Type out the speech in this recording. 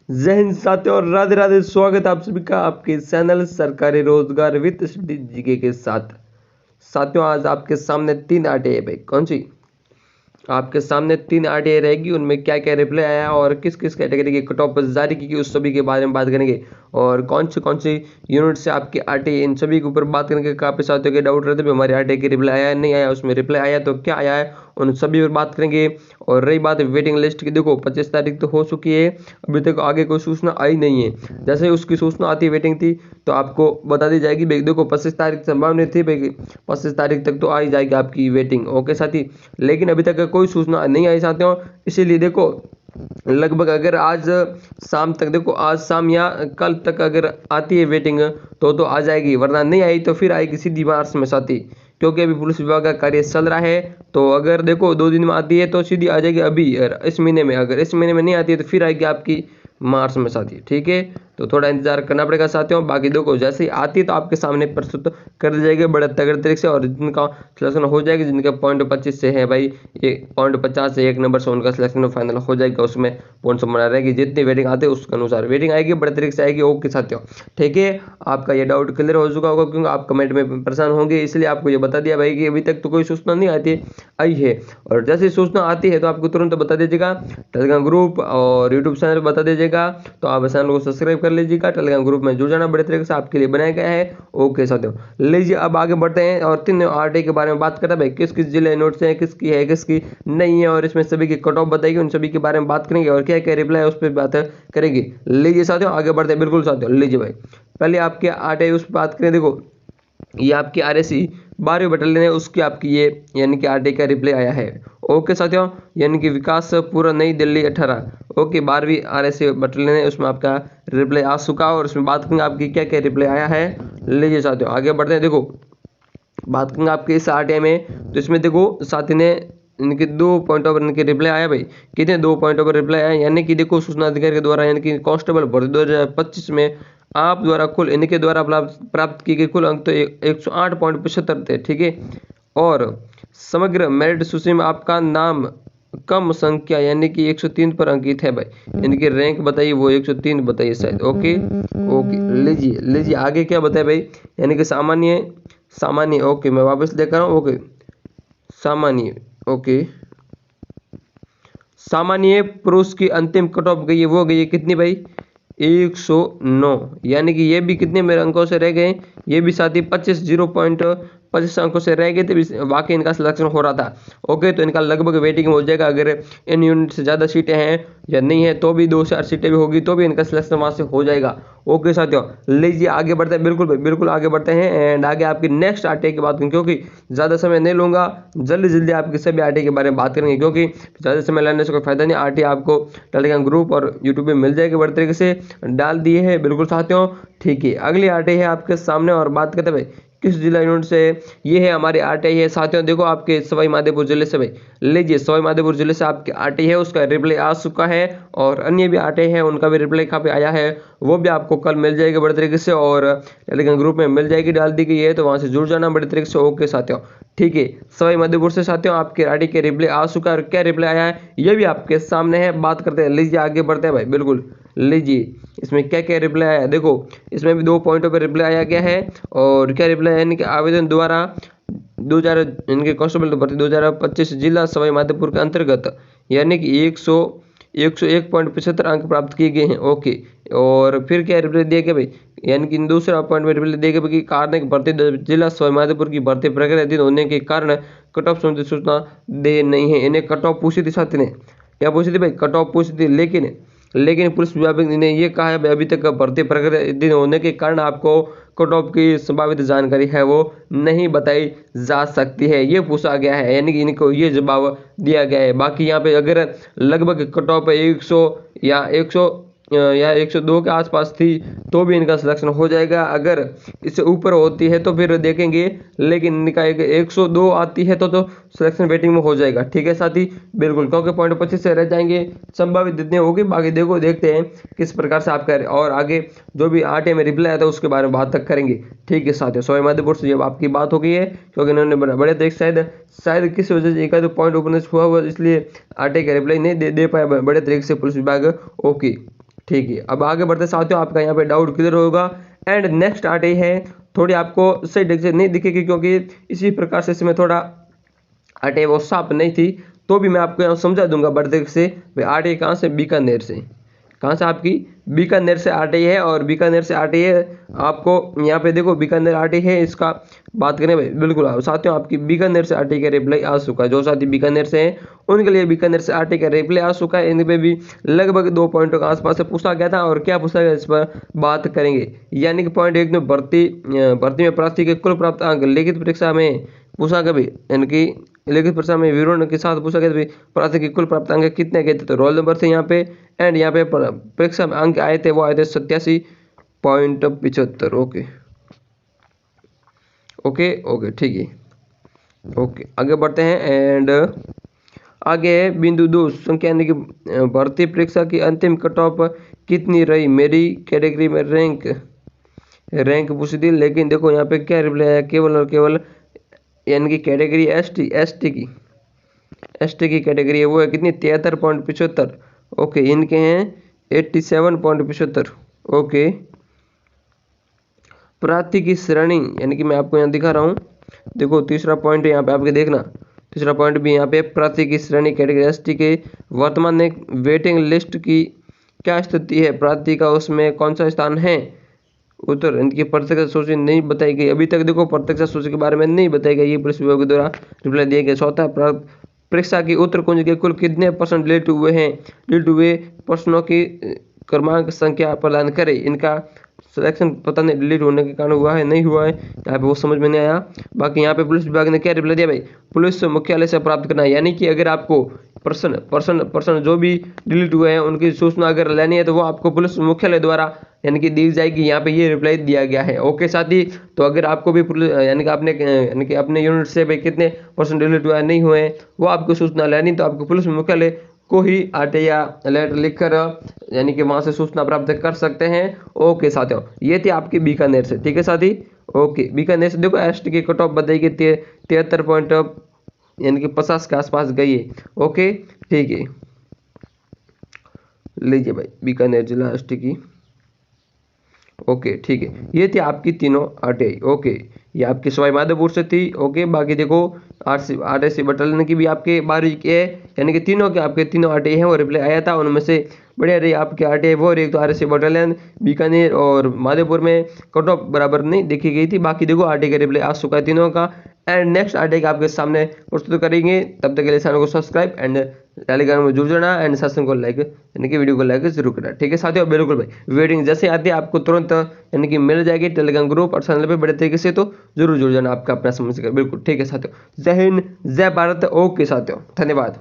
जय हिंद साथियों और राधे राधे। स्वागत है आप सभी का आपके चैनल सरकारी रोजगार विद स्टडी जीके के साथ। साथियों आज आपके सामने 3 आरटीआई है भाई। कौन सी आपके सामने 3 आरटीआई रहेगी, उनमें क्या क्या रिप्लाई आया और किस किस कैटेगरी की कट ऑफ जारी की गई उस सभी के बारे में बात करेंगे। और कौन सी यूनिट से आपकी आरटीआई, इन सभी के ऊपर बात करेंगे। काफ़ी साथियों के डाउट रहते हैं हमारे आरटीआई की रिप्लाई आया नहीं आया, उसमें रिप्लाई आया तो क्या आया है, उन सभी पर बात करेंगे। और रही बात वेटिंग लिस्ट की, देखो 25 तारीख तो हो चुकी है, अभी तक आगे कोई सूचना आई नहीं है। जैसे ही उसकी सूचना आती वेटिंग थी तो आपको बता दी जाएगी भाई। देखो 25 तारीख संभावना थी भाई, 25 तारीख तक तो आ ही जाएगी आपकी वेटिंग। ओके साथी, लेकिन अभी तक कोई सूचना नहीं आई साथियों। इसीलिए देखो लगभग अगर आज शाम तक, देखो आज शाम या कल तक अगर आती है वेटिंग तो आ जाएगी, वरना नहीं आई तो फिर आएगी सीधी मार्च में साथी। क्योंकि अभी पुलिस विभाग का कार्य चल रहा है, तो अगर देखो 2 दिन में आती है तो सीधी आ जाएगी अभी इस महीने में। अगर इस महीने में नहीं आती है तो फिर आएगी आपकी मार्च में साथी। ठीक है, तो थोड़ा इंतजार करना पड़ेगा साथियों। बाकी देखो जैसे ही आती है तो आपके सामने प्रस्तुत कर दी जाएगी बड़े तगड़े तरीके से। और जिनका सिलेक्शन हो जाएगी, जिनका पॉइंट 25 से है भाई, ये पॉइंट 50 से 1 नंबर से उनका सिलेक्शन फाइनल हो जाएगा। उसमें पॉइंट बना रहेगी, जितनी वेटिंग आती है उसके अनुसार वेटिंग आएगी, बड़े तरीके से आएगी। ओके साथियों, ठीक है, आपका ये डाउट क्लियर हो चुका होगा क्योंकि आप कमेंट में परेशान होंगे, इसलिए आपको ये बता दिया भाई कि अभी तक तो कोई सूचना नहीं आती आई है। और जैसे सूचना आती है तो आपको तुरंत बता दीजिएगा। टेलीग्राम ग्रुप और यूट्यूब चैनल बता दीजिएगा, तो आप चैनल को सब्सक्राइब कर लीजिएगा। टेलीग्राम ग्रुप में जुड़ जाना, बड़े तरीके से आपके लिए बनाया गया है। ओके साथियों, लीजिए अब आगे बढ़ते हैं और 3 आरटीआई के बारे में बात करते हैं भाई। किस किस जिले नोट्स हैं, किसकी है किसकी नहीं है, और इसमें सभी की कट ऑफ बताएगी, उन सभी के बारे में बात करेंगे और क्या क्या रिप्लाई है उस पर बात करेंगे। लीजिए साथियों आगे बढ़ते हैं। बिल्कुल साथियों, लीजिए भाई पहले आपके आरटीआई उस पर बात करें। देखो ये आपकी आरएसी 12वीं बटालियन है, उसकी आपकी ये यानी कि आरटीआई का रिप्लाई आया है। ओके साथियों, यानी कि विकासपुर नई दिल्ली 18। ओके 12वीं आरएसी बटालियन है, उसमें आपका रिप्लाई आ चुका और उसमें बात करेंगे आपकी क्या क्या रिप्लाई आया है। लीजिए साथियों आगे बढ़ते हैं। देखो बात करेंगे आपके इस आरटीआई में, तो इसमें देखो साथी ने इनके 2 पॉइंटों पर इनके रिप्लाई आया भाई। कितने 2 पॉइंटों पर रिप्लाई आया, यानी कि देखो सूचना अधिकारी के द्वारा यानी कि कांस्टेबल भर्ती 2025 में आप द्वारा कुल इनके द्वारा प्राप्त की गई कुल अंक तो 108.75 थे। ठीक है, और समग्र मेरिट सूची में आपका नाम कम संख्या यानी कि 103 पर अंकित है भाई। इनकी रैंक बताइए, वो 103 बताइए शायद। ओके ओके, लीजिए लीजिए आगे क्या बताए भाई, यानी कि सामान्य सामान्य। ओके मैं वापस लेकर आ रहा हूँ। ओके सामान्य, ओके सामान्य पुरुष की अंतिम कट ऑफ गई है, वो गई है कितनी भाई, 109। यानी कि ये भी कितने मेरे अंकों से रह गए, ये भी साथ ही 25 अंकों से रह गए थे, बाकी इनका सिलेक्शन हो रहा था। ओके, तो इनका लगभग वेटिंग हो जाएगा। अगर इन यूनिट से ज़्यादा सीटें हैं या नहीं है तो भी 2 से 8 सीटें भी होगी तो भी इनका सिलेक्शन वहाँ से हो जाएगा। ओके साथियों, लीजिए आगे बढ़ते हैं। बिल्कुल भाई बिल्कुल आगे बढ़ते हैं एंड आगे आपकी नेक्स्ट आरटीआई की बात करेंगे, क्योंकि ज़्यादा समय नहीं लूँगा, जल्दी जल्दी आपकी सभी आरटीआई के बारे में बात करेंगे, क्योंकि ज़्यादा समय लेने से कोई फायदा नहीं। आरटीआई आपको टेलीग्राम ग्रुप और यूट्यूब पे मिल जाएगी, बड़े तरीके से डाल दिए हैं। बिल्कुल साथियों, ठीक है, अगली आरटीआई है आपके सामने और बात करते हैं भाई किस जिला यूनिट से। ये है हमारी आरटीआई है साथियों। देखो आपके सवाई माधोपुर जिले से भाई, लीजिए सवाई माधोपुर जिले से आपकी आरटीआई है, उसका रिप्लाई आ चुका है। और अन्य भी आरटीआई है, उनका भी रिप्लाई काफी आया है, वो भी आपको कल मिल जाएगी बड़े तरीके से, और टेलीग्राम ग्रुप में मिल जाएगी, डाल दी गई है, तो वहां से जुड़ जाना बड़े तरीके से। ओके साथियों, ठीक है, सवाई माधोपुर से साथियों आपके आरटीआई के रिप्लाई आ चुका है, और क्या रिप्लाई आया है ये भी आपके सामने है, बात करते हैं। लीजिए आगे बढ़ते हैं भाई। बिल्कुल लीजिए इसमें क्या क्या रिप्लाई आया, देखो इसमें भी 2 पॉइंटों पर रिप्लाई आया गया है। और क्या रिप्लाई है, यानी कि आवेदन द्वारा 2000 इनके कांस्टेबल भर्ती 2025 जिला सवाई माधोपुर के अंतर्गत यानी कि 101.75 अंक प्राप्त किए गए हैं। ओके, और फिर क्या रिप्लाई दिया गया भाई, यानी कि दूसरा पॉइंट में रिप्लाई दिया गया कि कारण भर्ती जिला सवाई माधोपुर की भर्ती प्रक्रिया अधीन होने के कारण कट ऑफ संबंधी सूचना दे नहीं है। इन्हें कट ऑफ पूछी थी साथी ने, क्या पूछी थी भाई, कट ऑफ पूछी थी, लेकिन पुलिस विभाग ने ये कहा है अभी तक भर्ती प्रक्रिया अधीन होने के कारण आपको कट ऑफ की संभावित जानकारी है वो नहीं बताई जा सकती है, ये पूछा गया है, यानी कि इनको ये जवाब दिया गया है। बाकी यहाँ पे अगर लगभग कट ऑफ 100 या 102 के आसपास थी तो भी इनका सिलेक्शन हो जाएगा। अगर इससे ऊपर होती है तो फिर देखेंगे, लेकिन इनका 102 आती है तो सिलेक्शन वेटिंग में हो जाएगा। ठीक है साथी, बिल्कुल, क्योंकि पॉइंट 25 से रह जाएंगे, संभावित जितने होगी। बाकी देखो देखते हैं किस प्रकार से आप कह रहे हैं, और आगे जो भी आरटीआई में रिप्लाई आया था उसके बारे में बात तक करेंगे। ठीक है साथियों, सवाई माधोपुर से जब आपकी बात हो गई है, क्योंकि इन्होंने बड़े देख शायद किस वजह से एक आध पॉइंट ओपन हुआ इसलिए आरटीआई का रिप्लाई नहीं दे पाया बड़े तरीके से पुलिस विभाग। ओके ठीक है, अब आगे बढ़ते साथियों, आपका यहाँ पे डाउट क्लियर होगा। एंड नेक्स्ट आरटीआई है, थोड़ी आपको सही ढंग से नहीं दिखेगी क्योंकि इसी प्रकार से इसमें थोड़ा आरटीआई वो साफ नहीं थी, तो भी मैं आपको यहाँ समझा दूंगा बढ़ते से। भाई आरटीआई कहाँ से, बीकानेर से। कहाँ से आपकी, बीकानेर से आरटीआई है। और बीकानेर से आरटीआई है, आपको यहाँ पे देखो बीकानेर आरटीआई है, इसका बात करें भाई बिल्कुल साथियों, आपकी बीकानेर से आरटीआई का रिप्लाई आ चुका है। जो साथी बीकानेर से हैं उनके लिए बीकानेर से आरटीआई का रिप्लाई आ चुका है। इन पे भी लगभग 2 पॉइंटों के आसपास से पूछा गया था, और क्या पूछा गया इस पर बात करेंगे। यानी कि पॉइंट 1 में भर्ती में प्रार्थी के कुल प्राप्त अंक लिखित परीक्षा में पूछा गया, यानी कि लिखित परीक्षा में विवरण के साथ पूछा गया प्रार्थी के कुल प्राप्त अंक कितने गए थे, तो रोल नंबर थे यहाँ पे। एंड यहाँ पे परीक्षा में अंक आए थे, वो आए थे 87.75। ओके ओके ओके, ठीक है, ओके आगे बढ़ते हैं। एंड आगे है बिंदु 2 संख्या, यानी कि भर्ती परीक्षा की अंतिम कट ऑफ कितनी रही। मेरी कैटेगरी में रैंक पूछ दी, लेकिन देखो यहाँ पे क्या रिप्लाई आया, केवल और केवल यानी कि कैटेगरी एसटी की कैटेगरी है, वो है कितनी, 73.75। ओके, इनके हैं 87.75। ओके, प्रार्थी की श्रेणी, यानी कि मैं आपको यहाँ दिखा रहा हूँ, देखो तीसरा पॉइंट यहाँ पे आपके देखना, तीसरा पॉइंट भी यहाँ पे प्रार्थी की श्रेणी कैटेगरी एसटी के वर्तमान में वेटिंग लिस्ट की क्या स्थिति है, प्रार्थी का उसमें कौन सा स्थान है। उत्तर, इनकी प्रत्यक्ष सूची नहीं बताई गई अभी तक। देखो प्रत्यक्ष सूची के बारे में नहीं बताई गई, ये पुलिस विभाग के द्वारा रिप्लाई दिया गया। चौथा, परीक्षा की उत्तर कुंज के कुल कितने % डिलीट हुए हैं, डिलीट हुए प्रश्नों की क्रमांक संख्या प्रदान करें। इनका सिलेक्शन पता नहीं डिलीट होने के कारण हुआ है नहीं हुआ है, यहाँ पे वो समझ में नहीं आया। बाकी यहाँ पे पुलिस विभाग ने क्या रिप्लाई दिया भाई, पुलिस मुख्यालय से प्राप्त करना है। यानी कि अगर आपको पर्सन जो भी डिलीट हुए हैं उनकी सूचना अगर लेनी है तो वो आपको पुलिस मुख्यालय द्वारा यानी कि दी जाएगी। यहाँ पे ये रिप्लाई दिया गया है। ओके साथी, तो अगर आपको भी यानी कि अपने यूनिट से भाई कितने % डिलीट हुआ है नहीं हुए हैं वो आपको सूचना लेनी, तो आपको पुलिस मुख्यालय को ही आरटीआई लेटर लिखकर यानी कि वहां से सूचना प्राप्त कर सकते हैं। ओके साथियों, ये थी आपकी बीकानेर से। ठीक है साथी, ओके बीकानेर से देखो एसटी की कट ऑफ बताई गई 73 पॉइंट यानी कि 50 के आसपास गई है। ओके ठीक है, लीजिए भाई बीकानेर जिला एसटी की। ओके ठीक है, ये थी आपकी तीनों आरटीआई। ओके, ये आपकी सवाई माधोपुर से थी। ओके, बाकी देखो आरएससी बटालियन की भी आपके 12 के यानी कि तीनों के आपके तीनों आरटीआई हैं वो रिप्लाई आया था, उनमें से बढ़िया रही आपके आरटीआई वो रही, तो आरएससी बटालियन बीकानेर और माधोपुर में कट ऑफ बराबर नहीं देखी गई थी। बाकी देखो आरटीआई का रिप्लाई आ चुका है तीनों का। एंड नेक्स्ट आरटीआई का आपके सामने प्रस्तुत करेंगे, तब तक के लिए चैनल को सब्सक्राइब एंड टेलीग्राम में जुड़ जाना एंड सेशन को लाइक यानी कि वीडियो को लाइक जरूर करना। ठीक है साथियों, बिल्कुल भाई वेटिंग जैसे आती है आपको तुरंत यानी कि मिल जाएगी टेलीग्राम ग्रुप और चैनल पे बड़े तरीके से, तो जरूर जुड़ जाना आपका अपना समझ कर। बिल्कुल ठीक है साथियों, जय हिंद जय भारत। ओके साथियों, धन्यवाद।